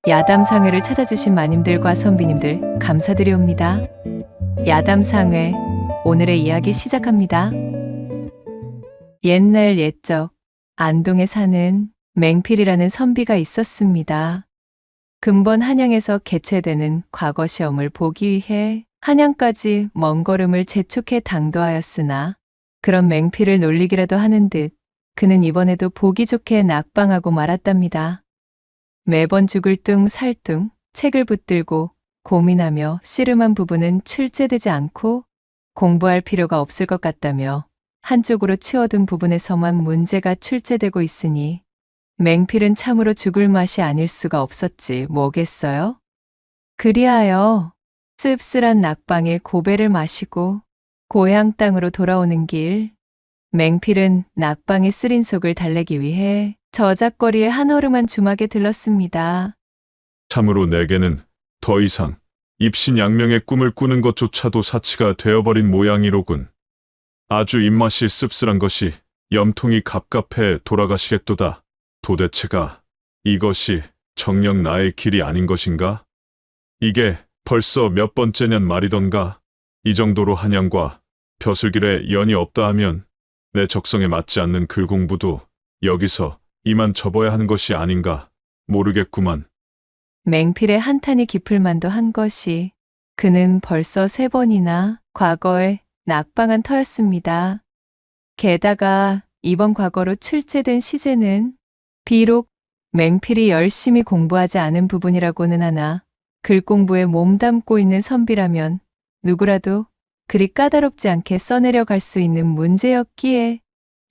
야담상회를 찾아주신 마님들과 선비님들 감사드리옵니다. 야담상회, 오늘의 이야기 시작합니다. 옛날 옛적 안동에 사는 맹필이라는 선비가 있었습니다. 근본 한양에서 개최되는 과거 시험을 보기 위해 한양까지 먼 걸음을 재촉해 당도하였으나 그런 맹필을 놀리기라도 하는 듯 그는 이번에도 보기 좋게 낙방하고 말았답니다. 매번 죽을 둥 살 둥 책을 붙들고 고민하며 씨름한 부부는 출제되지 않고 공부할 필요가 없을 것 같다며 한쪽으로 치워둔 부분에서만 문제가 출제되고 있으니 맹필은 참으로 죽을 맛이 아닐 수가 없었지 뭐겠어요? 그리하여 씁쓸한 낙방에 고배를 마시고 고향 땅으로 돌아오는 길, 맹필은 낙방의 쓰린 속을 달래기 위해 저작거리의 한허름한 주막에 들렀습니다. 참으로 내게는 더 이상 입신양명의 꿈을 꾸는 것조차도 사치가 되어버린 모양이로군. 아주 입맛이 씁쓸한 것이 염통이 갑갑해 돌아가시겠도다. 도대체가 이것이 정녕 나의 길이 아닌 것인가? 이게 벌써 몇 번째냔 말이던가. 이 정도로 한양과 벼슬길에 연이 없다 하면 내 적성에 맞지 않는 글 공부도 여기서 이만 접어야 하는 것이 아닌가 모르겠구만. 맹필의 한탄이 깊을 만도 한 것이 그는 벌써 3번이나 과거에 낙방한 터였습니다. 게다가 이번 과거로 출제된 시제는 비록 맹필이 열심히 공부하지 않은 부분이라고는 하나 글 공부에 몸담고 있는 선비라면 누구라도 그리 까다롭지 않게 써내려갈 수 있는 문제였기에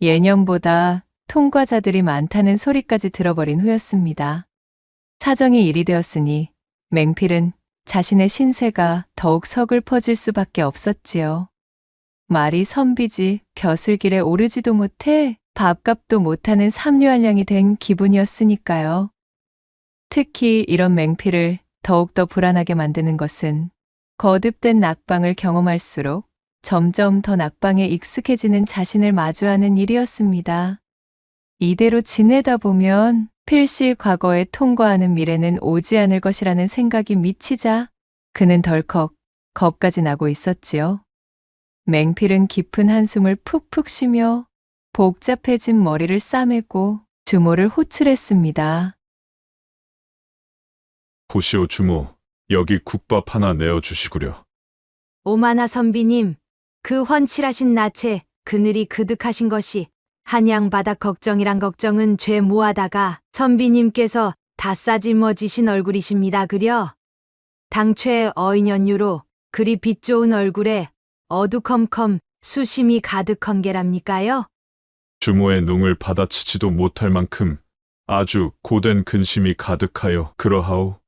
예년보다 통과자들이 많다는 소리까지 들어버린 후였습니다. 사정이 이리 되었으니 맹필은 자신의 신세가 더욱 서글퍼질 수밖에 없었지요. 말이 선비지 벼슬길에 오르지도 못해 밥값도 못하는 삼류한량이 된 기분이었으니까요. 특히 이런 맹필을 더욱더 불안하게 만드는 것은 거듭된 낙방을 경험할수록 점점 더 낙방에 익숙해지는 자신을 마주하는 일이었습니다. 이대로 지내다 보면 필시 과거에 통과하는 미래는 오지 않을 것이라는 생각이 미치자 그는 덜컥 겁까지 나고 있었지요. 맹필은 깊은 한숨을 푹푹 쉬며 복잡해진 머리를 싸매고 주모를 호출했습니다. 보시오 주모, 여기 국밥 하나 내어주시구려. 오마나 선비님, 그 훤칠하신 낯에 그늘이 그득하신 것이 한양 바닥 걱정이란 걱정은 죄 무하다가 선비님께서 다 싸질머지신 얼굴이십니다 그려. 당최 어인연유로 그리 빛 좋은 얼굴에 어두컴컴 수심이 가득한 게랍니까요? 주모의 농을 받아치지도 못할 만큼 아주 고된 근심이 가득하여 그러하오.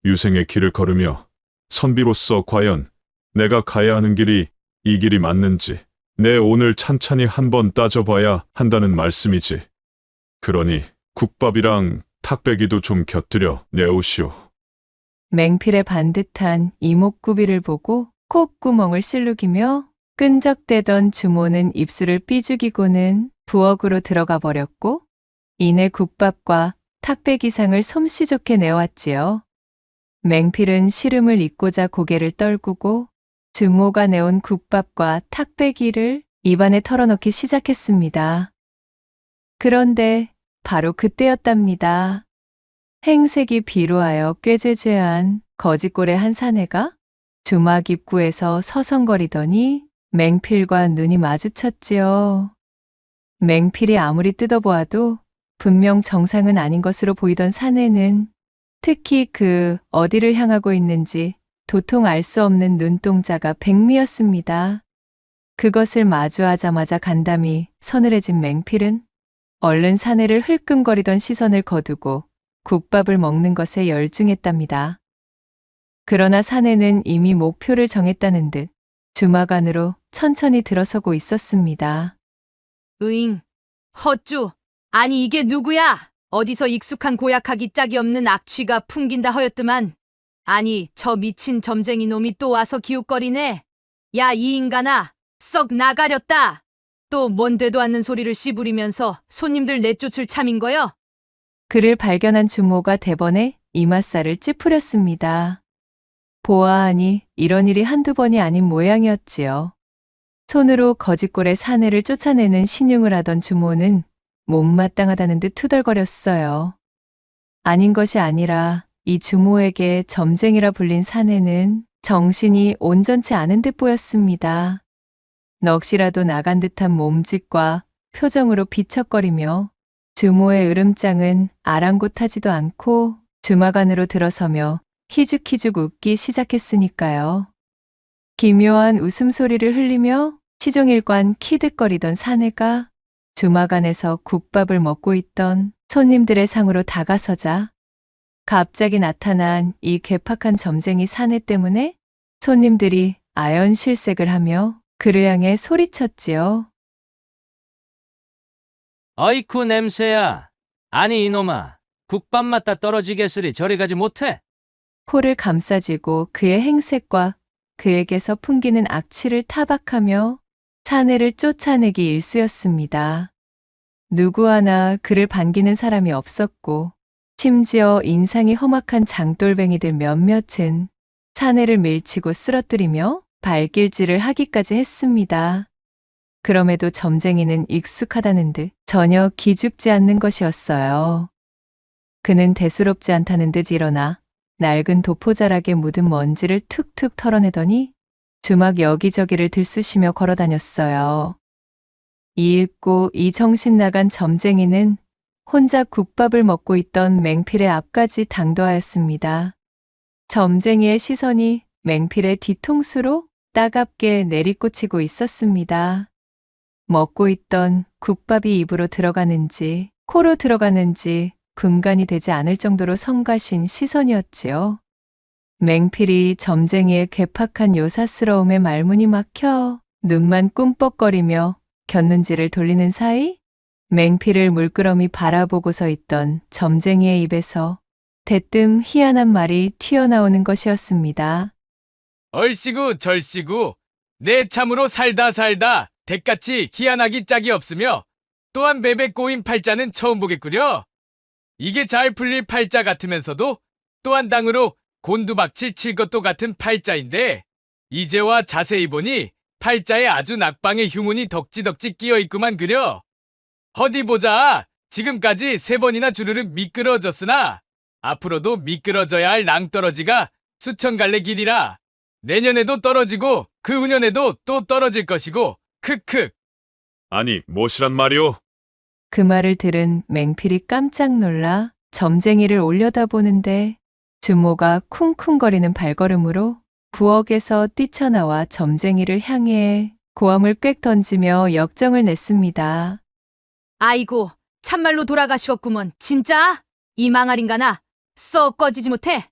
유생의 길을 걸으며 선비로서 과연 내가 가야 하는 길이 이 길이 맞는지 내 오늘 찬찬히 한번 따져봐야 한다는 말씀이지. 그러니 국밥이랑 탁배기도 좀 곁들여 내오시오. 맹필의 반듯한 이목구비를 보고 콧구멍을 실룩이며 끈적대던 주모는 입술을 삐죽이고는 부엌으로 들어가 버렸고 이내 국밥과 탁배기상을 솜씨 좋게 내왔지요. 맹필은 시름을 잊고자 고개를 떨구고 주모가 내온 국밥과 탁배기를 입안에 털어넣기 시작했습니다. 그런데 바로 그때였답니다. 행색이 비루하여 꾀죄죄한 거짓골의 한 사내가 주막 입구에서 서성거리더니 맹필과 눈이 마주쳤지요. 맹필이 아무리 뜯어보아도 분명 정상은 아닌 것으로 보이던 사내는 특히 그 어디를 향하고 있는지 도통 알 수 없는 눈동자가 백미였습니다. 그것을 마주하자마자 간담이 서늘해진 맹필은 얼른 사내를 흘끔거리던 시선을 거두고 국밥을 먹는 것에 열중했답니다. 그러나 사내는 이미 목표를 정했다는 듯 주막 안으로 천천히 들어서고 있었습니다. 으잉, 헛주, 아니 이게 누구야? 어디서 익숙한 고약하기 짝이 없는 악취가 풍긴다 허였더만. 아니 저 미친 점쟁이 놈이 또 와서 기웃거리네. 야 이 인간아, 썩 나가렸다. 또 뭔 되도 않는 소리를 씨부리면서 손님들 내쫓을 참인 거여? 그를 발견한 주모가 대번에 이맛살을 찌푸렸습니다. 보아하니 이런 일이 한두 번이 아닌 모양이었지요. 손으로 거짓골의 사내를 쫓아내는 신용을 하던 주모는 못마땅하다는 듯 투덜거렸어요. 아닌 것이 아니라 이 주모에게 점쟁이라 불린 사내는 정신이 온전치 않은 듯 보였습니다. 넋이라도 나간 듯한 몸짓과 표정으로 비척거리며 주모의 으름장은 아랑곳하지도 않고 주막 안으로 들어서며 희죽희죽 웃기 시작했으니까요. 기묘한 웃음소리를 흘리며 시종일관 키득거리던 사내가 주막 안에서 국밥을 먹고 있던 손님들의 상으로 다가서자 갑자기 나타난 이 괴팍한 점쟁이 사내 때문에 손님들이 아연실색을 하며 그를 향해 소리쳤지요. 어이쿠 냄새야. 아니 이놈아. 국밥 맛다 떨어지겠으리 저리 가지 못해? 코를 감싸쥐고 그의 행색과 그에게서 풍기는 악취를 타박하며 사내를 쫓아내기 일쑤였습니다. 누구 하나 그를 반기는 사람이 없었고 심지어 인상이 험악한 장돌뱅이들 몇몇은 사내를 밀치고 쓰러뜨리며 발길질을 하기까지 했습니다. 그럼에도 점쟁이는 익숙하다는 듯 전혀 기죽지 않는 것이었어요. 그는 대수롭지 않다는 듯 일어나 낡은 도포자락에 묻은 먼지를 툭툭 털어내더니 주막 여기저기를 들쑤시며 걸어다녔어요. 이윽고 이 정신 나간 점쟁이는 혼자 국밥을 먹고 있던 맹필의 앞까지 당도하였습니다. 점쟁이의 시선이 맹필의 뒤통수로 따갑게 내리꽂히고 있었습니다. 먹고 있던 국밥이 입으로 들어가는지 코로 들어가는지 분간이 되지 않을 정도로 성가신 시선이었지요. 맹필이 점쟁이의 괴팍한 요사스러움에 말문이 막혀 눈만 꿈뻑거리며 곁눈질을 돌리는 사이 맹필을 물끄러미 바라보고 서 있던 점쟁이의 입에서 대뜸 희한한 말이 튀어나오는 것이었습니다. 얼씨구 절씨구 내 참으로 살다 대같이 희한하기 짝이 없으며 또한 매백 꼬인 팔자는 처음 보겠구려. 이게 잘 풀릴 팔자 같으면서도 또한 당으로 곤두박질 칠 것도 같은 팔자인데 이제와 자세히 보니 팔자에 아주 낙방의 흉운이 덕지덕지 끼어있구만 그려. 어디 보자. 지금까지 3번이나 주르르 미끄러졌으나 앞으로도 미끄러져야 할 낭떠러지가 수천 갈래 길이라. 내년에도 떨어지고 그 후년에도 또 떨어질 것이고 크크. 아니, 무엇이란 말이오? 그 말을 들은 맹필이 깜짝 놀라 점쟁이를 올려다보는데 주모가 쿵쿵거리는 발걸음으로 부엌에서 뛰쳐나와 점쟁이를 향해 고함을 꽥 던지며 역정을 냈습니다. 아이고, 참말로 돌아가시었구먼. 진짜? 이 망할인가나 썩 꺼지지 못해.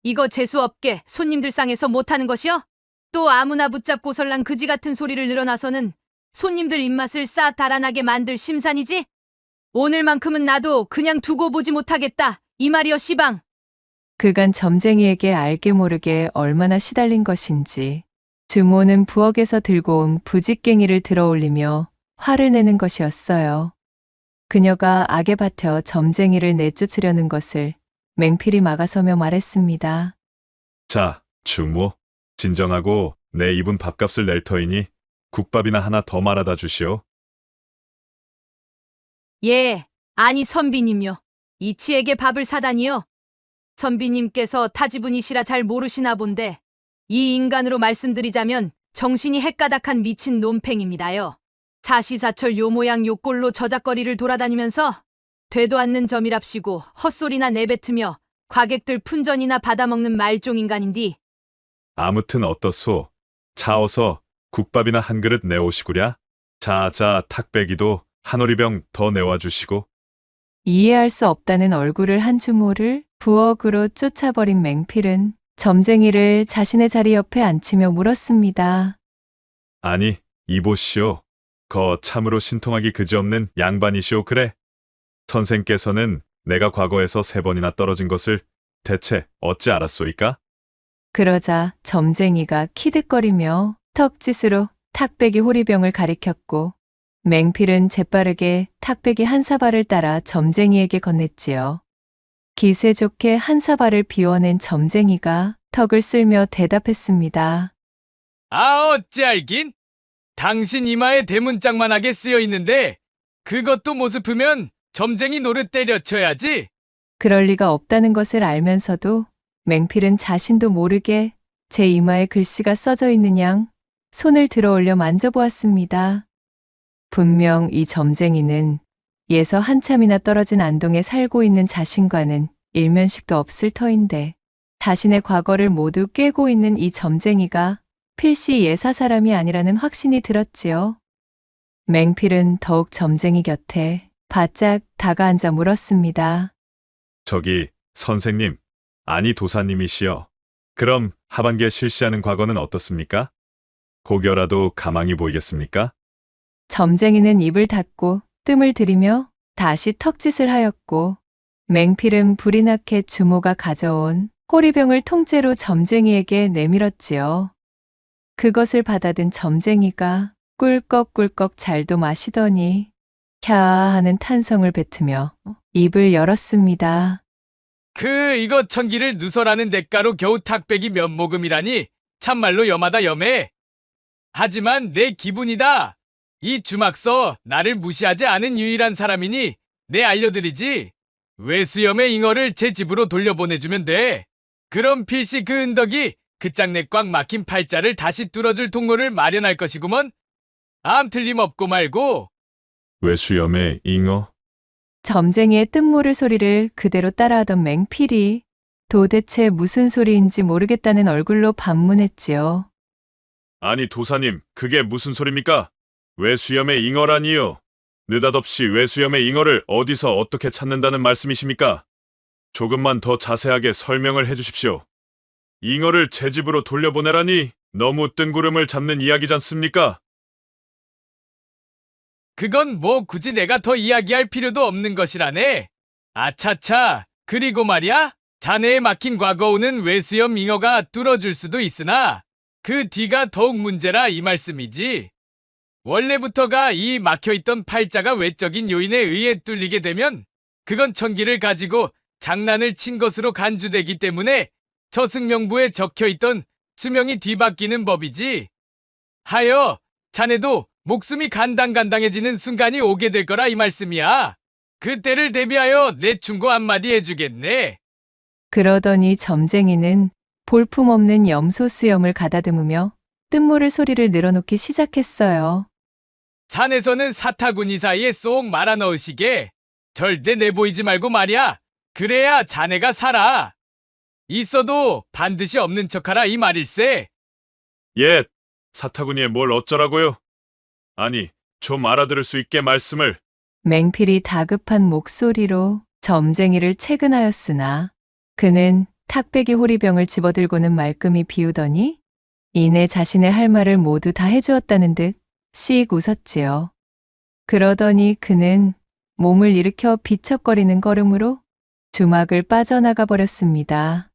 이거 재수없게 손님들 상에서 못하는 것이여? 또 아무나 붙잡고 설랑 그지 같은 소리를 늘어나서는 손님들 입맛을 싹 달아나게 만들 심산이지? 오늘만큼은 나도 그냥 두고 보지 못하겠다. 이 말이여 시방. 그간 점쟁이에게 알게 모르게 얼마나 시달린 것인지 주모는 부엌에서 들고 온 부직갱이를 들어올리며 화를 내는 것이었어요. 그녀가 악에 받쳐 점쟁이를 내쫓으려는 것을 맹필이 막아서며 말했습니다. 자, 주모, 진정하고 내 입은 밥값을 낼 터이니 국밥이나 하나 더 말아다 주시오. 예, 아니 선비님요. 이치에게 밥을 사다니요. 선비님께서 타지분이시라 잘 모르시나 본데 이 인간으로 말씀드리자면 정신이 헷가닥한 미친 논팽입니다요. 사시사철 요 모양 요 꼴로 저작거리를 돌아다니면서 되도 않는 점이랍시고 헛소리나 내뱉으며 과객들 푼전이나 받아먹는 말종 인간인디. 아무튼 어떻소? 차어서 국밥이나 한 그릇 내오시구랴. 자자, 탁배기도 한 오리병 더 내와 주시고. 이해할 수 없다는 얼굴을 한 주모를 부엌으로 쫓아버린 맹필은 점쟁이를 자신의 자리 옆에 앉히며 물었습니다. 아니, 이보시오. 거 참으로 신통하기 그지없는 양반이시오 그래? 선생께서는 내가 과거에서 3번이나 떨어진 것을 대체 어찌 알았소이까? 그러자 점쟁이가 키득거리며 턱짓으로 탁배기 호리병을 가리켰고 맹필은 재빠르게 탁배기 한 사발을 따라 점쟁이에게 건넸지요. 기세 좋게 한 사발을 비워낸 점쟁이가 턱을 쓸며 대답했습니다. 아, 어찌 알긴? 당신 이마에 대문짝만하게 쓰여 있는데 그것도 못 짚으면 점쟁이 노릇 때려쳐야지. 그럴 리가 없다는 것을 알면서도 맹필은 자신도 모르게 제 이마에 글씨가 써져 있는 양 손을 들어 올려 만져보았습니다. 분명 이 점쟁이는 예서 한참이나 떨어진 안동에 살고 있는 자신과는 일면식도 없을 터인데 자신의 과거를 모두 꿰고 있는 이 점쟁이가 필시 예사 사람이 아니라는 확신이 들었지요. 맹필은 더욱 점쟁이 곁에 바짝 다가앉아 물었습니다. 저기, 선생님, 아니 도사님이시여. 그럼 하반기에 실시하는 과거는 어떻습니까? 고겨라도 가망이 보이겠습니까? 점쟁이는 입을 닫고 뜸을 들이며 다시 턱짓을 하였고 맹필은 불이 나게 주모가 가져온 호리병을 통째로 점쟁이에게 내밀었지요. 그것을 받아든 점쟁이가 꿀꺽꿀꺽 잘도 마시더니 캬 하는 탄성을 뱉으며 입을 열었습니다. 이거 천기를 누설하는 대가로 겨우 탁배기 면모금이라니 참말로 염하다 염해. 하지만 내 기분이다. 이 주막서 나를 무시하지 않은 유일한 사람이니 내 알려드리지. 외수염의 잉어를 제 집으로 돌려보내주면 돼. 그럼 필시 그 은덕이 그 짝내 꽉 막힌 팔자를 다시 뚫어줄 통로를 마련할 것이구먼. 암 틀림없고 말고. 외수염의 잉어? 점쟁이의 뜬모를 소리를 그대로 따라하던 맹필이 도대체 무슨 소리인지 모르겠다는 얼굴로 반문했지요. 아니 도사님, 그게 무슨 소리입니까? 외수염의 잉어라니요? 느닷없이 외수염의 잉어를 어디서 어떻게 찾는다는 말씀이십니까? 조금만 더 자세하게 설명을 해주십시오. 잉어를 제 집으로 돌려보내라니 너무 뜬구름을 잡는 이야기잖습니까? 그건 뭐 굳이 내가 더 이야기할 필요도 없는 것이라네. 아차차, 그리고 말이야, 자네의 막힌 과거우는 외수염 잉어가 뚫어줄 수도 있으나 그 뒤가 더욱 문제라 이 말씀이지. 원래부터가 이 막혀있던 팔자가 외적인 요인에 의해 뚫리게 되면 그건 천기를 가지고 장난을 친 것으로 간주되기 때문에 저승명부에 적혀있던 수명이 뒤바뀌는 법이지. 하여 자네도 목숨이 간당간당해지는 순간이 오게 될 거라 이 말씀이야. 그때를 대비하여 내 충고 한마디 해주겠네. 그러더니 점쟁이는 볼품없는 염소 수염을 가다듬으며 뜬모를 소리를 늘어놓기 시작했어요. 산에서는 사타구니 사이에 쏙 말아 넣으시게. 절대 내보이지 말고 말이야. 그래야 자네가 살아. 있어도 반드시 없는 척하라 이 말일세. 예, 사타구니에 뭘 어쩌라고요? 아니, 좀 알아들을 수 있게 말씀을. 맹필이 다급한 목소리로 점쟁이를 채근하였으나 그는 탁배기 호리병을 집어들고는 말끔히 비우더니 이내 자신의 할 말을 모두 다 해주었다는 듯 씩 웃었지요. 그러더니 그는 몸을 일으켜 비척거리는 걸음으로 주막을 빠져나가 버렸습니다.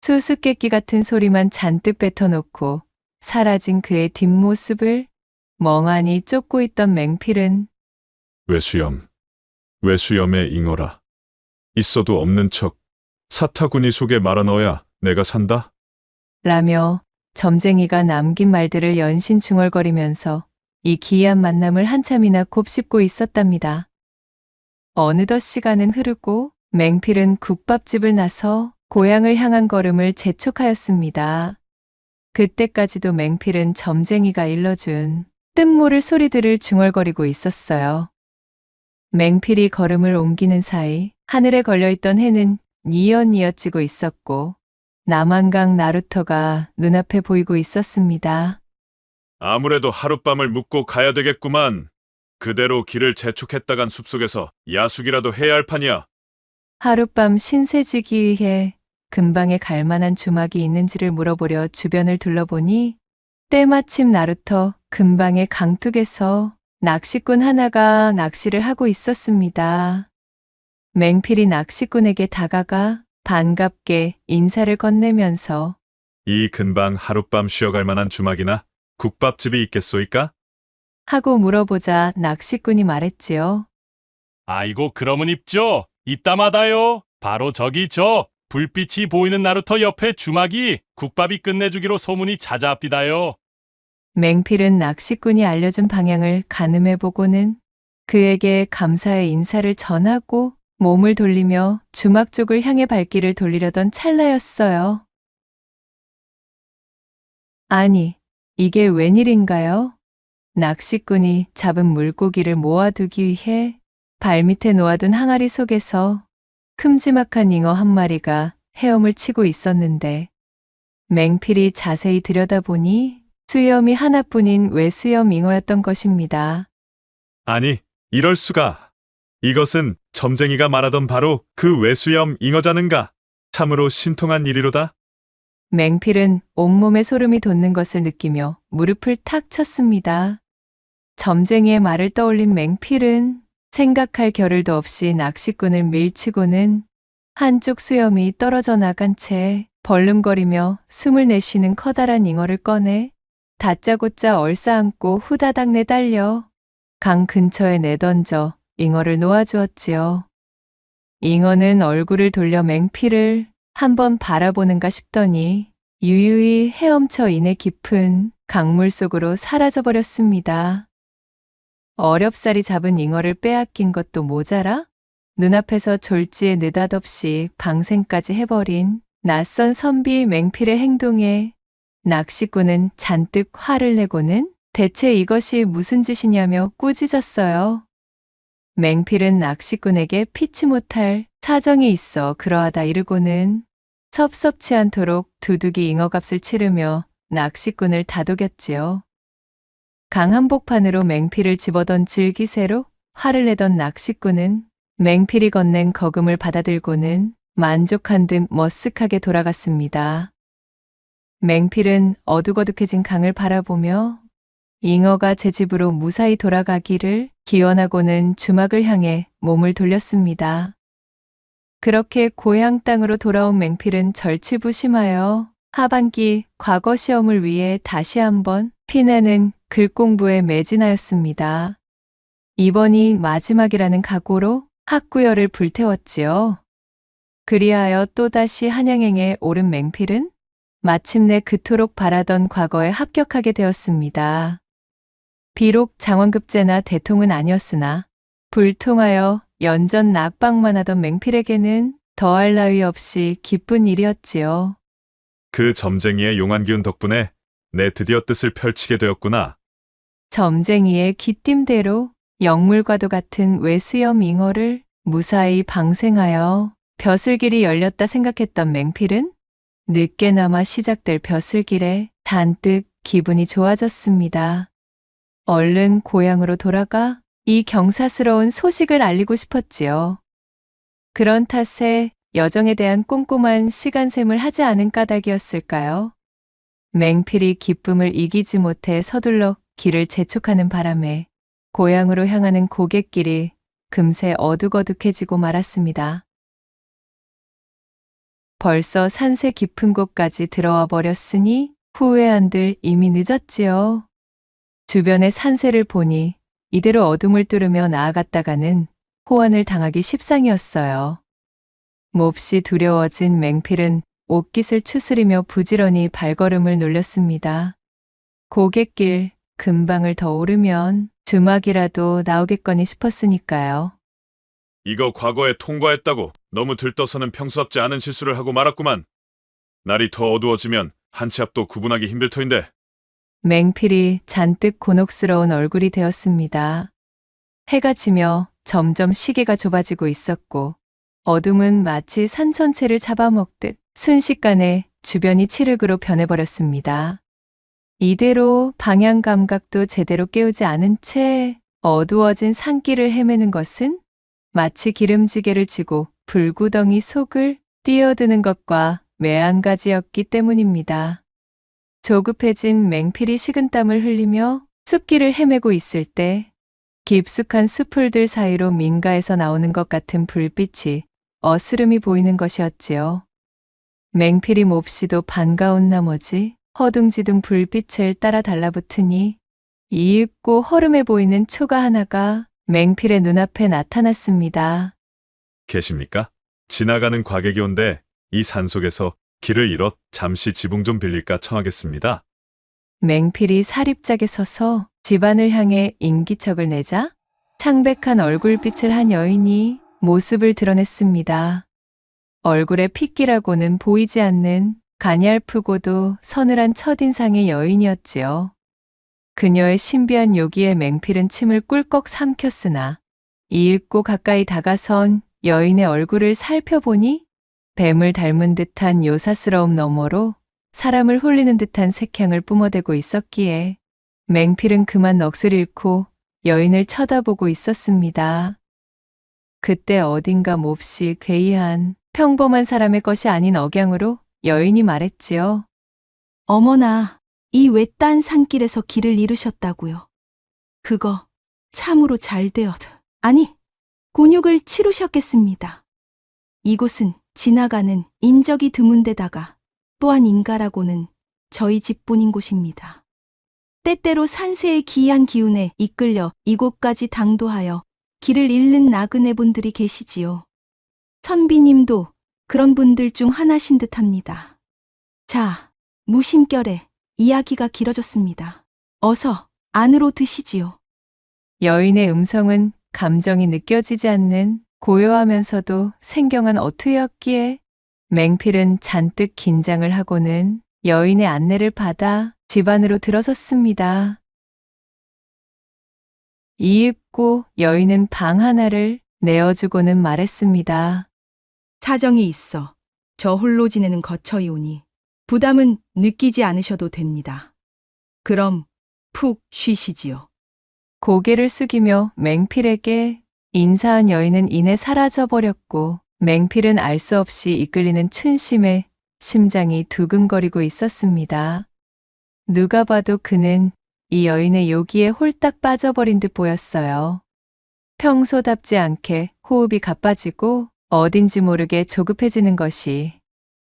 수수께끼 같은 소리만 잔뜩 뱉어놓고 사라진 그의 뒷모습을 멍하니 쫓고 있던 맹필은 외수염의 잉어라. 있어도 없는 척 사타구니 속에 말아 넣어야 내가 산다? 라며 점쟁이가 남긴 말들을 연신 중얼거리면서 이 기이한 만남을 한참이나 곱씹고 있었답니다. 어느덧 시간은 흐르고 맹필은 국밥집을 나서 고향을 향한 걸음을 재촉하였습니다. 그때까지도 맹필은 점쟁이가 일러준 뜬모를 소리들을 중얼거리고 있었어요. 맹필이 걸음을 옮기는 사이 하늘에 걸려있던 해는 뉘엿뉘엿 지고 있었고 남한강 나루터가 눈앞에 보이고 있었습니다. 아무래도 하룻밤을 묵고 가야 되겠구만. 그대로 길을 재촉했다간 숲속에서 야숙이라도 해야 할 판이야. 하룻밤 신세지기 위해 근방에 갈 만한 주막이 있는지를 물어보려 주변을 둘러보니 때마침 나루터 근방의 강둑에서 낚시꾼 하나가 낚시를 하고 있었습니다. 맹필이 낚시꾼에게 다가가 반갑게 인사를 건네면서 이 근방 하룻밤 쉬어갈 만한 주막이나 국밥집이 있겠소이까? 하고 물어보자 낚시꾼이 말했지요. 아이고 그러면 입죠. 이따마다요. 바로 저기 불빛이 보이는 나루터 옆에 주막이 국밥이 끝내주기로 소문이 자자합디다요. 맹필은 낚시꾼이 알려준 방향을 가늠해보고는 그에게 감사의 인사를 전하고 몸을 돌리며 주막 쪽을 향해 발길을 돌리려던 찰나였어요. 아니, 이게 웬일인가요? 낚시꾼이 잡은 물고기를 모아두기 위해 발밑에 놓아둔 항아리 속에서 큼지막한 잉어 한 마리가 헤엄을 치고 있었는데 맹필이 자세히 들여다보니 수염이 하나뿐인 외수염 잉어였던 것입니다. 아니, 이럴 수가. 이것은 점쟁이가 말하던 바로 그 외수염 잉어자는가? 참으로 신통한 일이로다. 맹필은 온몸에 소름이 돋는 것을 느끼며 무릎을 탁 쳤습니다. 점쟁이의 말을 떠올린 맹필은 생각할 겨를도 없이 낚시꾼을 밀치고는 한쪽 수염이 떨어져 나간 채 벌름거리며 숨을 내쉬는 커다란 잉어를 꺼내 다짜고짜 얼싸안고 후다닥 내달려 강 근처에 내던져 잉어를 놓아주었지요. 잉어는 얼굴을 돌려 맹필을 한번 바라보는가 싶더니 유유히 헤엄쳐 이내 깊은 강물 속으로 사라져버렸습니다. 어렵사리 잡은 잉어를 빼앗긴 것도 모자라 눈앞에서 졸지에 느닷없이 방생까지 해버린 낯선 선비 맹필의 행동에 낚시꾼은 잔뜩 화를 내고는 대체 이것이 무슨 짓이냐며 꾸짖었어요. 맹필은 낚시꾼에게 피치 못할 사정이 있어 그러하다 이르고는 섭섭치 않도록 두둑이 잉어값을 치르며 낚시꾼을 다독였지요. 강 한복판으로 맹필을 집어던질 기세로 화를 내던 낚시꾼은 맹필이 건넨 거금을 받아들고는 만족한 듯 머쓱하게 돌아갔습니다. 맹필은 어둑어둑해진 강을 바라보며 잉어가 제 집으로 무사히 돌아가기를 기원하고는 주막을 향해 몸을 돌렸습니다. 그렇게 고향 땅으로 돌아온 맹필은 절치부심하여 하반기 과거 시험을 위해 다시 한번 피내는 글 공부에 매진하였습니다. 이번이 마지막이라는 각오로 학구열을 불태웠지요. 그리하여 또다시 한양행에 오른 맹필은 마침내 그토록 바라던 과거에 합격하게 되었습니다. 비록 장원급제나 대통은 아니었으나 불통하여 연전 낙방만 하던 맹필에게는 더할 나위 없이 기쁜 일이었지요. 그 점쟁이의 용한 기운 덕분에 내 드디어 뜻을 펼치게 되었구나. 점쟁이의 귀띔대로 영물과도 같은 외수염 잉어를 무사히 방생하여 벼슬길이 열렸다 생각했던 맹필은 늦게나마 시작될 벼슬길에 잔뜩 기분이 좋아졌습니다. 얼른 고향으로 돌아가 이 경사스러운 소식을 알리고 싶었지요. 그런 탓에 여정에 대한 꼼꼼한 시간셈을 하지 않은 까닭이었을까요? 맹필이 기쁨을 이기지 못해 서둘러 길을 재촉하는 바람에 고향으로 향하는 고갯길이 금세 어둑어둑해지고 말았습니다. 벌써 산세 깊은 곳까지 들어와 버렸으니 후회한들 이미 늦었지요. 주변의 산세를 보니 이대로 어둠을 뚫으며 나아갔다가는 호환을 당하기 십상이었어요. 몹시 두려워진 맹필은 옷깃을 추스리며 부지런히 발걸음을 놀렸습니다. 고갯길 근방을 더 오르면 주막이라도 나오겠거니 싶었으니까요. 이거 과거에 통과했다고 너무 들떠서는 평소답지 않은 실수를 하고 말았구만. 날이 더 어두워지면 한 치 앞도 구분하기 힘들 터인데. 맹필이 잔뜩 곤혹스러운 얼굴이 되었습니다. 해가 지며 점점 시계가 좁아지고 있었고 어둠은 마치 산 전체를 잡아먹듯 순식간에 주변이 칠흑으로 변해버렸습니다. 이대로 방향 감각도 제대로 깨우지 않은 채 어두워진 산길을 헤매는 것은 마치 기름지게를 지고 불구덩이 속을 뛰어드는 것과 매한가지였기 때문입니다. 조급해진 맹필이 식은땀을 흘리며 숲길을 헤매고 있을 때 깊숙한 수풀들 사이로 민가에서 나오는 것 같은 불빛이 어스름이 보이는 것이었지요. 맹필이 몹시도 반가운 나머지 허둥지둥 불빛을 따라 달라붙으니 이윽고 허름해 보이는 초가 하나가 맹필의 눈앞에 나타났습니다. 계십니까? 지나가는 과객이 온데 이 산속에서 길을 잃어 잠시 지붕 좀 빌릴까 청하겠습니다. 맹필이 사립짝에 서서 집안을 향해 인기척을 내자 창백한 얼굴빛을 한 여인이 모습을 드러냈습니다. 얼굴에 핏기라고는 보이지 않는 가냘프고도 서늘한 첫인상의 여인이었지요. 그녀의 신비한 요기에 맹필은 침을 꿀꺽 삼켰으나 이윽고 가까이 다가선 여인의 얼굴을 살펴보니 뱀을 닮은 듯한 요사스러움 너머로 사람을 홀리는 듯한 색향을 뿜어대고 있었기에 맹필은 그만 넋을 잃고 여인을 쳐다보고 있었습니다. 그때 어딘가 몹시 괴이한 평범한 사람의 것이 아닌 억양으로 여인이 말했지요. 어머나, 이 외딴 산길에서 길을 잃으셨다고요. 그거 참으로 잘 아니, 곤욕을 치르셨겠습니다. 이곳은 지나가는 인적이 드문 데다가 또한 인가라고는 저희 집뿐인 곳입니다. 때때로 산세의 기이한 기운에 이끌려 이곳까지 당도하여 길을 잃는 나그네 분들이 계시지요. 선비님도 그런 분들 중 하나신 듯합니다. 자, 무심결에 이야기가 길어졌습니다. 어서 안으로 드시지요. 여인의 음성은 감정이 느껴지지 않는 고요하면서도 생경한 어투였기에 맹필은 잔뜩 긴장을 하고는 여인의 안내를 받아 집 안으로 들어섰습니다. 이윽고 여인은 방 하나를 내어주고는 말했습니다. 사정이 있어 저 홀로 지내는 거처이오니 부담은 느끼지 않으셔도 됩니다. 그럼 푹 쉬시지요. 고개를 숙이며 맹필에게 인사한 여인은 이내 사라져버렸고 맹필은 알 수 없이 이끌리는 춘심에 심장이 두근거리고 있었습니다. 누가 봐도 그는 이 여인의 요기에 홀딱 빠져버린 듯 보였어요. 평소답지 않게 호흡이 가빠지고 어딘지 모르게 조급해지는 것이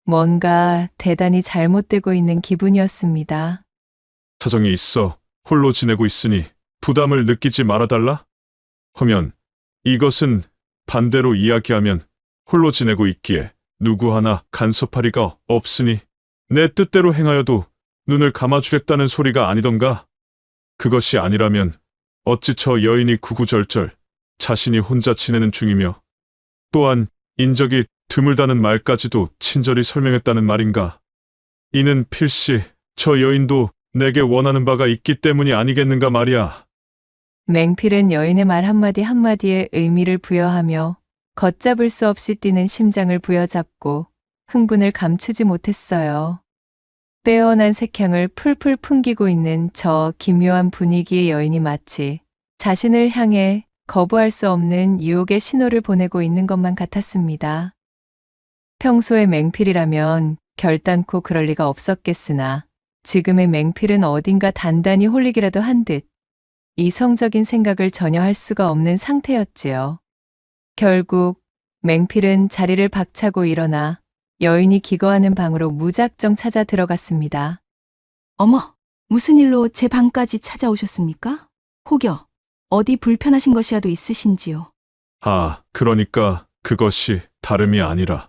뭔가 대단히 잘못되고 있는 기분이었습니다. 사정이 있어 홀로 지내고 있으니 부담을 느끼지 말아달라? 하면 이것은 반대로 이야기하면 홀로 지내고 있기에 누구 하나 간섭할 리가 없으니 내 뜻대로 행하여도 눈을 감아주겠다는 소리가 아니던가? 그것이 아니라면 어찌 저 여인이 구구절절 자신이 혼자 지내는 중이며 또한 인적이 드물다는 말까지도 친절히 설명했다는 말인가? 이는 필시 저 여인도 내게 원하는 바가 있기 때문이 아니겠는가 말이야. 맹필은 여인의 말 한마디 한마디에 의미를 부여하며 걷잡을 수 없이 뛰는 심장을 부여잡고 흥분을 감추지 못했어요. 빼어난 색향을 풀풀 풍기고 있는 저 기묘한 분위기의 여인이 마치 자신을 향해 거부할 수 없는 유혹의 신호를 보내고 있는 것만 같았습니다. 평소의 맹필이라면 결단코 그럴 리가 없었겠으나 지금의 맹필은 어딘가 단단히 홀리기라도 한 듯 이성적인 생각을 전혀 할 수가 없는 상태였지요. 결국 맹필은 자리를 박차고 일어나 여인이 기거하는 방으로 무작정 찾아 들어갔습니다. 어머, 무슨 일로 제 방까지 찾아오셨습니까? 혹여 어디 불편하신 것이라도 있으신지요? 아, 그러니까 그것이 다름이 아니라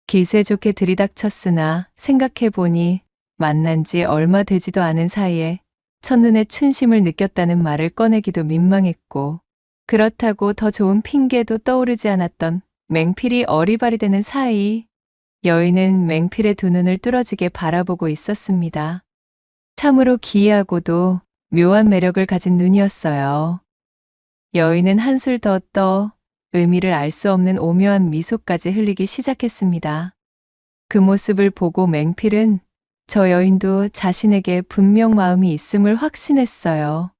기세 좋게 들이닥쳤으나 생각해보니 만난 지 얼마 되지도 않은 사이에 첫눈에 춘심을 느꼈다는 말을 꺼내기도 민망했고 그렇다고 더 좋은 핑계도 떠오르지 않았던 맹필이 어리바리되는 사이 여인은 맹필의 두 눈을 뚫어지게 바라보고 있었습니다. 참으로 기이하고도 묘한 매력을 가진 눈이었어요. 여인은 한술 더 떠 의미를 알 수 없는 오묘한 미소까지 흘리기 시작했습니다. 그 모습을 보고 맹필은 저 여인도 자신에게 분명 마음이 있음을 확신했어요.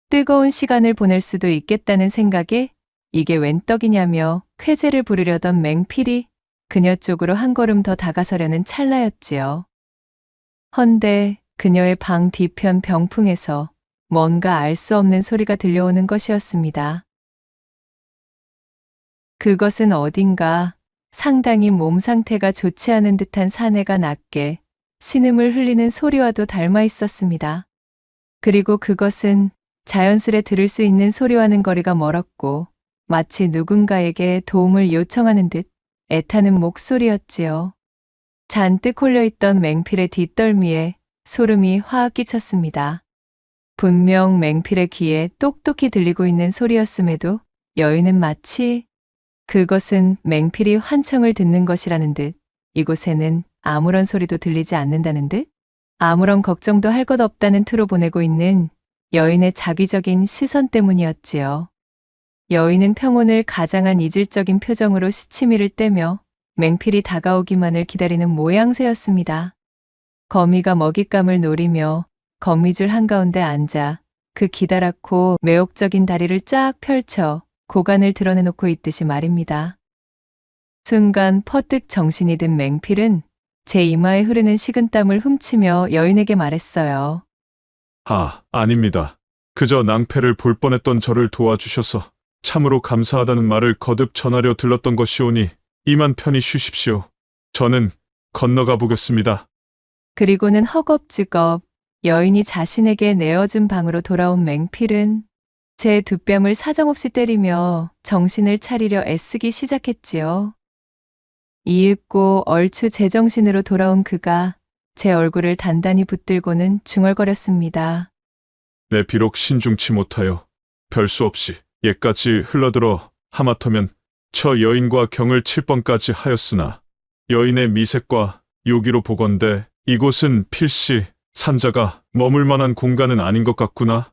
뜨거운 시간을 보낼 수도 있겠다는 생각에 이게 웬 떡이냐며 쾌재를 부르려던 맹필이 그녀 쪽으로 한 걸음 더 다가서려는 찰나였지요. 헌데 그녀의 방 뒤편 병풍에서 뭔가 알 수 없는 소리가 들려오는 것이었습니다. 그것은 어딘가 상당히 몸 상태가 좋지 않은 듯한 사내가 낮게 신음을 흘리는 소리와도 닮아 있었습니다. 그리고 그것은 자연스레 들을 수 있는 소리와는 거리가 멀었고 마치 누군가에게 도움을 요청하는 듯 애타는 목소리였지요. 잔뜩 홀려있던 맹필의 뒷덜미에 소름이 확 끼쳤습니다. 분명 맹필의 귀에 똑똑히 들리고 있는 소리였음에도 여인은 마치 그것은 맹필이 환청을 듣는 것이라는 듯 이곳에는 아무런 소리도 들리지 않는다는 듯 아무런 걱정도 할 것 없다는 투로 보내고 있는 여인의 자기적인 시선 때문이었지요. 여인은 평온을 가장한 이질적인 표정으로 시치미를 떼며 맹필이 다가오기만을 기다리는 모양새였습니다. 거미가 먹잇감을 노리며 거미줄 한가운데 앉아 그 기다랗고 매혹적인 다리를 쫙 펼쳐 고관을 드러내놓고 있듯이 말입니다. 순간 퍼뜩 정신이 든 맹필은 제 이마에 흐르는 식은땀을 훔치며 여인에게 말했어요. 아닙니다. 그저 낭패를 볼 뻔했던 저를 도와주셔서 참으로 감사하다는 말을 거듭 전하려 들렀던 것이오니 이만 편히 쉬십시오. 저는 건너가 보겠습니다. 그리고는 허겁지겁 여인이 자신에게 내어준 방으로 돌아온 맹필은 제 두 뺨을 사정없이 때리며 정신을 차리려 애쓰기 시작했지요. 이윽고 얼추 제정신으로 돌아온 그가 제 얼굴을 단단히 붙들고는 중얼거렸습니다. 내 비록 신중치 못하여 별 수 없이 예까지 흘러들어 하마터면 저 여인과 경을 칠 뻔까지 하였으나 여인의 미색과 요기로 보건대 이곳은 필시 산자가 머물 만한 공간은 아닌 것 같구나.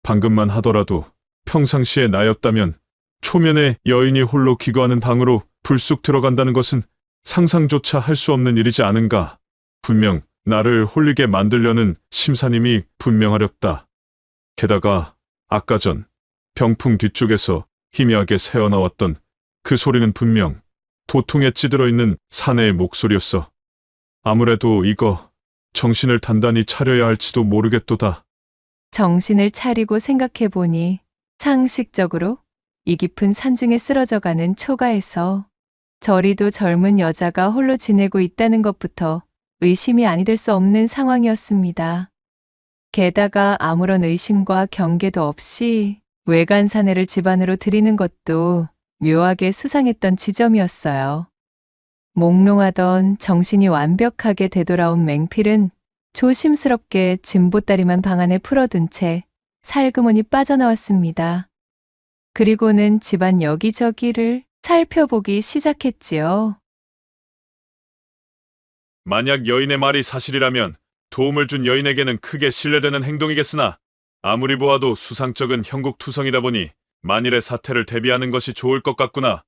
방금만 하더라도 평상시에 나였다면 초면에 여인이 홀로 기거하는 방으로 불쑥 들어간다는 것은 상상조차 할 수 없는 일이지 않은가. 분명 나를 홀리게 만들려는 심사님이 분명하렸다. 게다가 아까 전 병풍 뒤쪽에서 희미하게 새어나왔던 그 소리는 분명 도통에 찌들어 있는 사내의 목소리였어. 아무래도 이거 정신을 단단히 차려야 할지도 모르겠도다. 정신을 차리고 생각해보니 상식적으로 이 깊은 산중에 쓰러져가는 초가에서 저리도 젊은 여자가 홀로 지내고 있다는 것부터 의심이 아니 될 수 없는 상황이었습니다. 게다가 아무런 의심과 경계도 없이 외간 사내를 집안으로 들이는 것도 묘하게 수상했던 지점이었어요. 몽롱하던 정신이 완벽하게 되돌아온 맹필은 조심스럽게 짐보따리만 방 안에 풀어둔 채 살그머니 빠져나왔습니다. 그리고는 집안 여기저기를 살펴보기 시작했지요. 만약 여인의 말이 사실이라면 도움을 준 여인에게는 크게 신뢰되는 행동이겠으나 아무리 보아도 수상쩍은 형국투성이다 보니 만일의 사태를 대비하는 것이 좋을 것 같구나.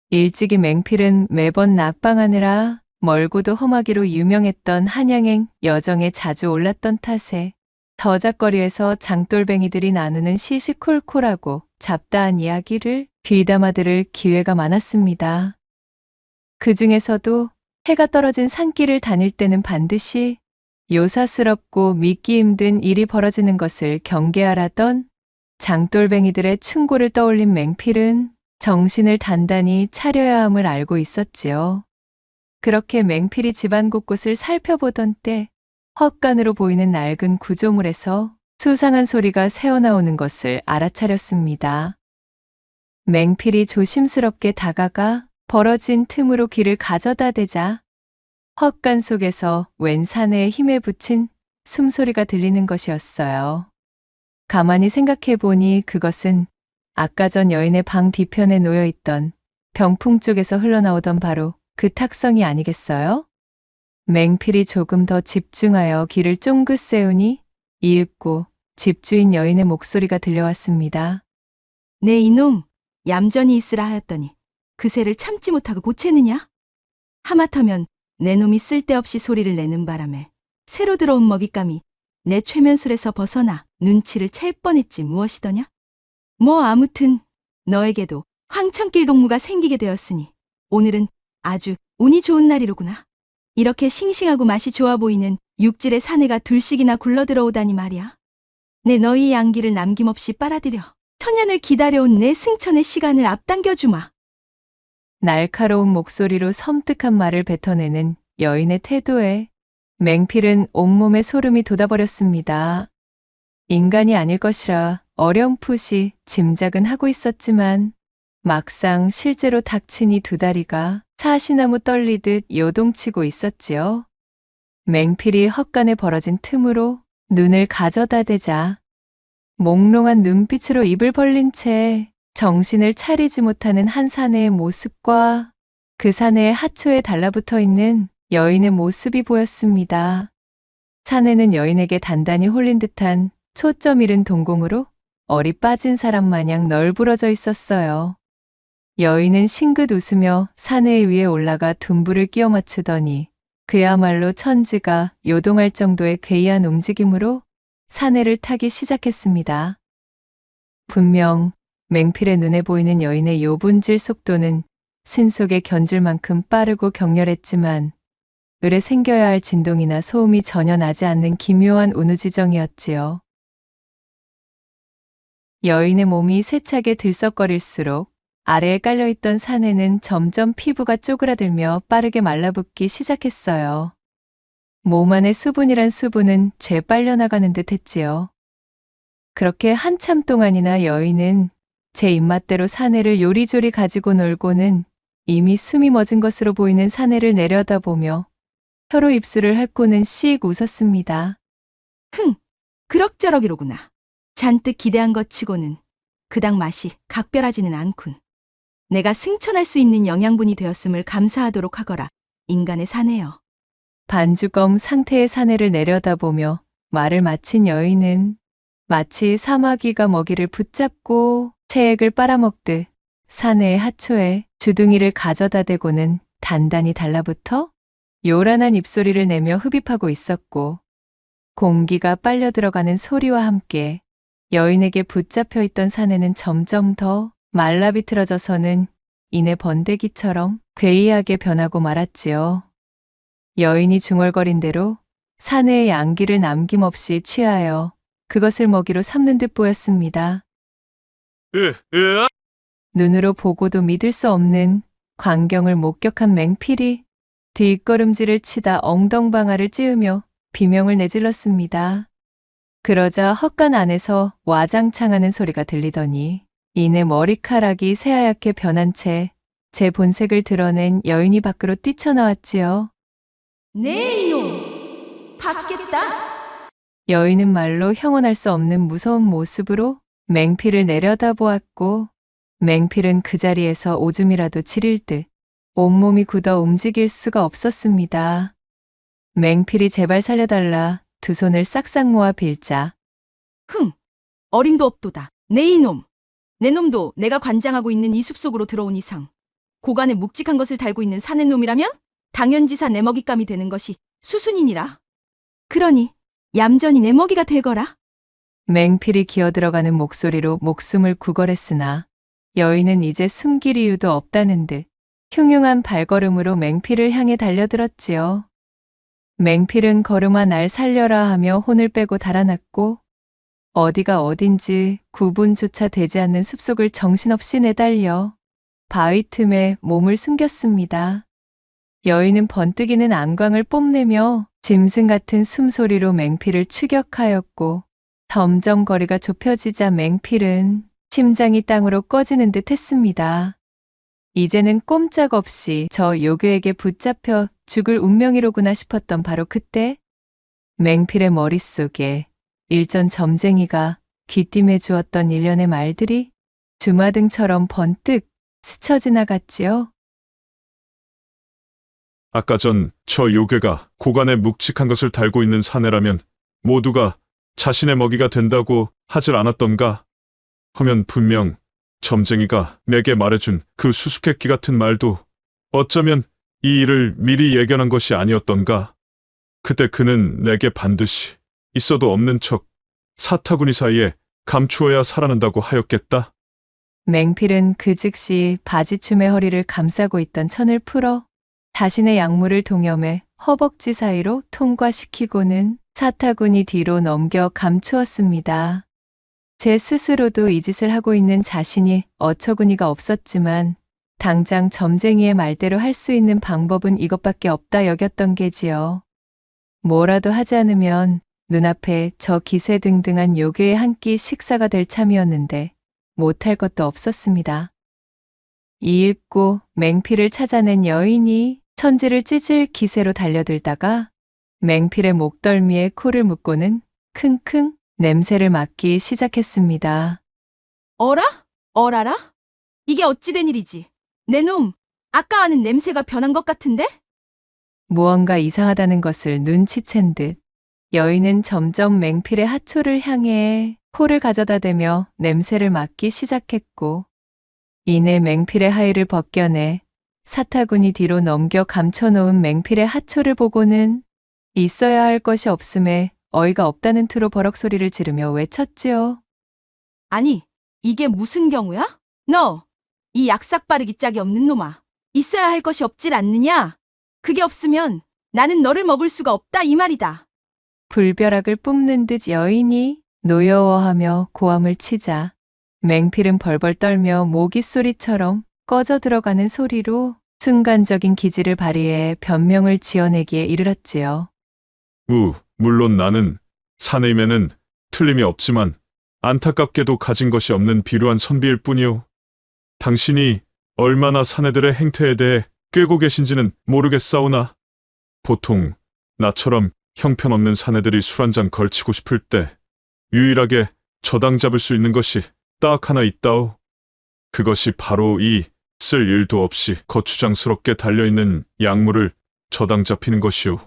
일찍이 맹필은 매번 낙방하느라 멀고도 험하기로 유명했던 한양행 여정에 자주 올랐던 탓에 저작거리에서 장돌뱅이들이 나누는 시시콜콜하고 잡다한 이야기를 귀담아 들을 기회가 많았습니다. 그 중에서도 해가 떨어진 산길을 다닐 때는 반드시 요사스럽고 믿기 힘든 일이 벌어지는 것을 경계하라던 장돌뱅이들의 충고를 떠올린 맹필은 정신을 단단히 차려야 함을 알고 있었지요. 그렇게 맹필이 집안 곳곳을 살펴보던 때 헛간으로 보이는 낡은 구조물에서 수상한 소리가 새어나오는 것을 알아차렸습니다. 맹필이 조심스럽게 다가가 벌어진 틈으로 귀를 가져다 대자 헛간 속에서 웬 사내의 힘에 붙인 숨소리가 들리는 것이었어요. 가만히 생각해 보니 그것은 아까 전 여인의 방 뒤편에 놓여있던 병풍 쪽에서 흘러나오던 바로 그 탁성이 아니겠어요? 맹필이 조금 더 집중하여 귀를 쫑긋 세우니 이윽고 집주인 여인의 목소리가 들려왔습니다. 네 이놈, 얌전히 있으라 하였더니 그새를 참지 못하고 고채느냐? 하마터면 내 놈이 쓸데없이 소리를 내는 바람에 새로 들어온 먹잇감이 내 최면술에서 벗어나 눈치를 챌 뻔했지 무엇이더냐? 뭐 아무튼 너에게도 황천길 동무가 생기게 되었으니 오늘은 아주 운이 좋은 날이로구나. 이렇게 싱싱하고 맛이 좋아 보이는 육질의 사내가 둘씩이나 굴러들어오다니 말이야. 내 너희 양기를 남김없이 빨아들여 천년을 기다려온 내 승천의 시간을 앞당겨주마. 날카로운 목소리로 섬뜩한 말을 뱉어내는 여인의 태도에 맹필은 온몸에 소름이 돋아버렸습니다. 인간이 아닐 것이라 어렴풋이 짐작은 하고 있었지만 막상 실제로 닥치니 두 다리가 사시나무 떨리듯 요동치고 있었지요. 맹필이 헛간에 벌어진 틈으로 눈을 가져다 대자 몽롱한 눈빛으로 입을 벌린 채 정신을 차리지 못하는 한 사내의 모습과 그 사내의 하초에 달라붙어 있는 여인의 모습이 보였습니다. 사내는 여인에게 단단히 홀린 듯한 초점 잃은 동공으로 얼이 빠진 사람 마냥 널브러져 있었어요. 여인은 싱긋 웃으며 사내 위에 올라가 둔부를 끼워 맞추더니 그야말로 천지가 요동할 정도의 괴이한 움직임으로 사내를 타기 시작했습니다. 분명 맹필의 눈에 보이는 여인의 요분질 속도는 신속에 견줄 만큼 빠르고 격렬했지만 을에 생겨야 할 진동이나 소음이 전혀 나지 않는 기묘한 우느지정이었지요. 여인의 몸이 세차게 들썩거릴수록 아래에 깔려있던 사내는 점점 피부가 쪼그라들며 빠르게 말라붙기 시작했어요. 몸 안의 수분이란 수분은 죄 빨려나가는 듯 했지요. 그렇게 한참 동안이나 여인은 제 입맛대로 사내를 요리조리 가지고 놀고는 이미 숨이 멎은 것으로 보이는 사내를 내려다보며 혀로 입술을 핥고는 씩 웃었습니다. 그럭저럭이로구나. 잔뜩 기대한 것 치고는 그닥 맛이 각별하지는 않군. 내가 승천할 수 있는 영양분이 되었음을 감사하도록 하거라. 인간의 사내여. 반주검 상태의 사내를 내려다보며 말을 마친 여인은 마치 사마귀가 먹이를 붙잡고 체액을 빨아먹듯 사내의 하초에 주둥이를 가져다 대고는 단단히 달라붙어 요란한 입소리를 내며 흡입하고 있었고 공기가 빨려 들어가는 소리와 함께 여인에게 붙잡혀 있던 사내는 점점 더 말라비틀어져서는 이내 번데기처럼 괴이하게 변하고 말았지요. 여인이 중얼거린 대로 사내의 양기를 남김없이 취하여 그것을 먹이로 삼는 듯 보였습니다. 눈으로 보고도 믿을 수 없는 광경을 목격한 맹필이 뒷걸음질을 치다 엉덩방아를 찌으며 비명을 내질렀습니다. 그러자 헛간 안에서 와장창하는 소리가 들리더니 이내 머리카락이 새하얗게 변한 채 제 본색을 드러낸 여인이 밖으로 뛰쳐나왔지요. 네 이놈! 받겠다! 여인은 말로 형언할 수 없는 무서운 모습으로 맹필을 내려다보았고 맹필은 그 자리에서 오줌이라도 지릴 듯 온몸이 굳어 움직일 수가 없었습니다. 맹필이 제발 살려달라 두 손을 싹싹 모아 빌자 어림도 없도다. 네 이놈! 내 놈도 내가 관장하고 있는 이 숲속으로 들어온 이상 고간에 묵직한 것을 달고 있는 사내 놈이라면 당연지사 내 먹잇감이 되는 것이 수순이니라. 그러니 얌전히 내 먹이가 되거라. 맹필이 기어들어가는 목소리로 목숨을 구걸했으나 여인은 이제 숨길 이유도 없다는 듯 흉흉한 발걸음으로 맹필을 향해 달려들었지요. 맹필은 걸음아 날 살려라 하며 혼을 빼고 달아났고 어디가 어딘지 구분조차 되지 않는 숲속을 정신없이 내달려 바위 틈에 몸을 숨겼습니다. 여인은 번뜩이는 안광을 뽐내며 짐승 같은 숨소리로 맹필을 추격하였고 점점 거리가 좁혀지자 맹필은 심장이 땅으로 꺼지는 듯 했습니다. 이제는 꼼짝없이 저 요괴에게 붙잡혀 죽을 운명이로구나 싶었던 바로 그때 맹필의 머릿속에 일전 점쟁이가 귀띔해 주었던 일련의 말들이 주마등처럼 번뜩 스쳐 지나갔지요. 아까 전 저 요괴가 고간에 묵직한 것을 달고 있는 사내라면 모두가 자신의 먹이가 된다고 하질 않았던가? 하면 분명 점쟁이가 내게 말해준 그 수수께끼 같은 말도 어쩌면 이 일을 미리 예견한 것이 아니었던가? 그때 그는 내게 반드시 있어도 없는 척 사타구니 사이에 감추어야 살아난다고 하였겠다. 맹필은 그 즉시 바지춤의 허리를 감싸고 있던 천을 풀어 자신의 약물을 동염해 허벅지 사이로 통과시키고는 사타구니 뒤로 넘겨 감추었습니다. 제 스스로도 이 짓을 하고 있는 자신이 어처구니가 없었지만 당장 점쟁이의 말대로 할 수 있는 방법은 이것밖에 없다 여겼던 게지요. 뭐라도 하지 않으면 눈앞에 저 기세등등한 요괴의 한 끼 식사가 될 참이었는데 못할 것도 없었습니다. 이윽고 맹필을 찾아낸 여인이 천지를 찢을 기세로 달려들다가 맹필의 목덜미에 코를 묶고는 킁킁 냄새를 맡기 시작했습니다. 어라? 어라라? 이게 어찌된 일이지? 내 놈, 아까와는 냄새가 변한 것 같은데? 무언가 이상하다는 것을 눈치챈 듯 여인은 점점 맹필의 하초를 향해 코를 가져다 대며 냄새를 맡기 시작했고 이내 맹필의 하의를 벗겨내 사타구니 뒤로 넘겨 감춰놓은 맹필의 하초를 보고는 있어야 할 것이 없음에 어이가 없다는 투로 버럭 소리를 지르며 외쳤지요. 아니, 이게 무슨 경우야? 너, 이 약삭빠르기 짝이 없는 놈아. 있어야 할 것이 없질 않느냐? 그게 없으면 나는 너를 먹을 수가 없다 이 말이다. 불벼락을 뿜는 듯 여인이 노여워하며 고함을 치자 맹필은 벌벌 떨며 모기 소리처럼 꺼져 들어가는 소리로 순간적인 기지를 발휘해 변명을 지어내기에 이르렀지요. 물론 나는 사내임에는 틀림이 없지만 안타깝게도 가진 것이 없는 비루한 선비일 뿐이오. 당신이 얼마나 사내들의 행태에 대해 꿰고 계신지는 모르겠사오나 보통 나처럼 형편없는 사내들이 술 한잔 걸치고 싶을 때 유일하게 저당 잡을 수 있는 것이 딱 하나 있다오. 그것이 바로 이 쓸 일도 없이 거추장스럽게 달려있는 약물을 저당 잡히는 것이오.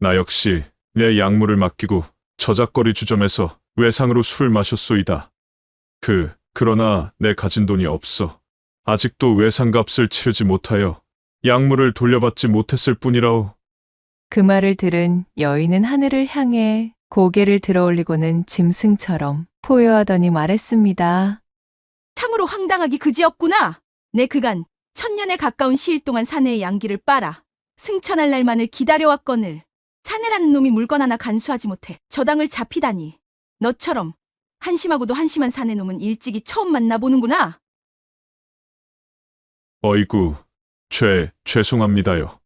나 역시 내 약물을 맡기고 저작거리 주점에서 외상으로 술을 마셨소이다. 그러나 내 가진 돈이 없어 아직도 외상값을 치르지 못하여 약물을 돌려받지 못했을 뿐이라오. 그 말을 들은 여인은 하늘을 향해 고개를 들어올리고는 짐승처럼 포효하더니 말했습니다. 참으로 황당하기 그지없구나. 내 그간 천년에 가까운 시일 동안 사내의 양기를 빨아 승천할 날만을 기다려왔거늘 사내라는 놈이 물건 하나 간수하지 못해 저당을 잡히다니. 너처럼 한심하고도 한심한 사내놈은 일찍이 처음 만나보는구나. 어이구, 죄송합니다요.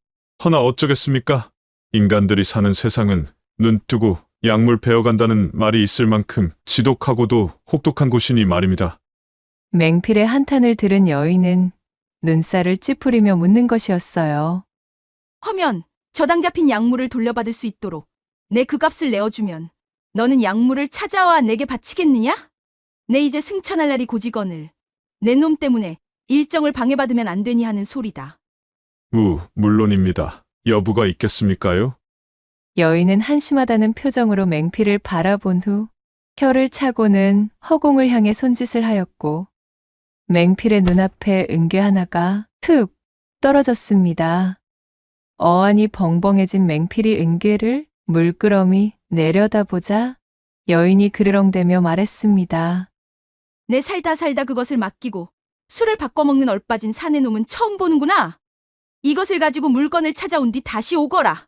허나 어쩌겠습니까? 인간들이 사는 세상은 눈 뜨고 약물 베어간다는 말이 있을 만큼 지독하고도 혹독한 곳이니 말입니다. 맹필의 한탄을 들은 여인은 눈살을 찌푸리며 묻는 것이었어요. 허면 저당 잡힌 약물을 돌려받을 수 있도록 내 그 값을 내어주면 너는 약물을 찾아와 내게 바치겠느냐? 내 이제 승천할 날이 고지거늘 내 놈 때문에 일정을 방해받으면 안 되니 하는 소리다. 물론입니다. 여부가 있겠습니까요? 여인은 한심하다는 표정으로 맹필을 바라본 후 혀를 차고는 허공을 향해 손짓을 하였고 맹필의 눈앞에 은괴 하나가 툭 떨어졌습니다. 어안이 벙벙해진 맹필이 은괴를 물끄러미 내려다보자 여인이 그르렁대며 말했습니다. 내 살다 그것을 맡기고 술을 바꿔먹는 얼빠진 사내놈은 처음 보는구나. 이것을 가지고 물건을 찾아온 뒤 다시 오거라.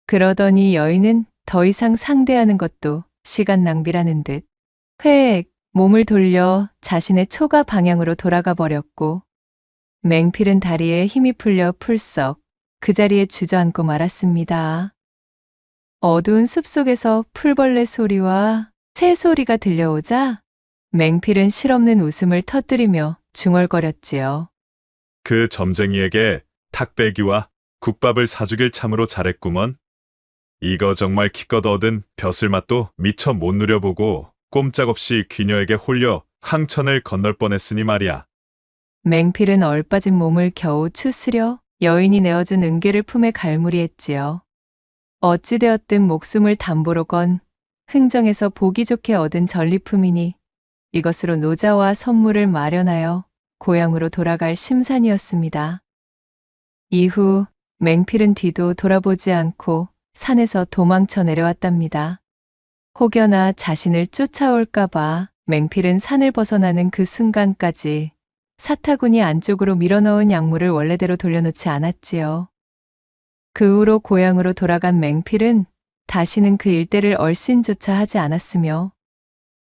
그러더니 여인은 더 이상 상대하는 것도 시간 낭비라는 듯 회액 몸을 돌려 자신의 초가 방향으로 돌아가 버렸고 맹필은 다리에 힘이 풀려 풀썩 그 자리에 주저앉고 말았습니다. 어두운 숲속에서 풀벌레 소리와 새 소리가 들려오자 맹필은 실없는 웃음을 터뜨리며 중얼거렸지요. 그 점쟁이에게 탁배기와 국밥을 사주길 참으로 잘했구먼. 이거 정말 기껏 얻은 벼슬맛도 미처 못 누려보고 꼼짝없이 귀녀에게 홀려 항천을 건널 뻔했으니 말이야. 맹필은 얼빠진 몸을 겨우 추스려 여인이 내어준 은괴를 품에 갈무리했지요. 어찌되었든 목숨을 담보로 건 흥정에서 보기 좋게 얻은 전리품이니 이것으로 노자와 선물을 마련하여 고향으로 돌아갈 심산이었습니다. 이후 맹필은 뒤도 돌아보지 않고 산에서 도망쳐 내려왔답니다. 혹여나 자신을 쫓아올까봐 맹필은 산을 벗어나는 그 순간까지 사타구니 안쪽으로 밀어넣은 약물을 원래대로 돌려놓지 않았지요. 그 후로 고향으로 돌아간 맹필은 다시는 그 일대를 얼씬조차 하지 않았으며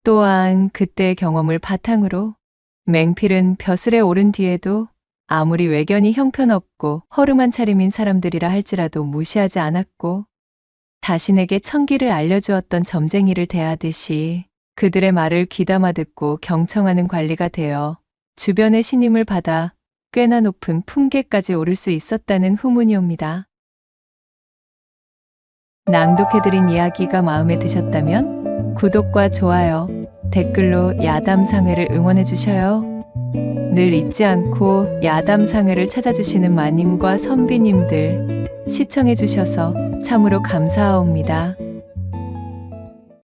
또한 그때의 경험을 바탕으로 맹필은 벼슬에 오른 뒤에도 아무리 외견이 형편없고 허름한 차림인 사람들이라 할지라도 무시하지 않았고 자신에게 천기를 알려주었던 점쟁이를 대하듯이 그들의 말을 귀담아 듣고 경청하는 관리가 되어 주변의 신임을 받아 꽤나 높은 품계까지 오를 수 있었다는 후문이 옵니다. 낭독해드린 이야기가 마음에 드셨다면 구독과 좋아요, 댓글로 야담상회를 응원해 주셔요. 늘 잊지 않고 야담상회를 찾아주시는 마님과 선비님들 시청해 주셔서 참으로 감사하옵니다.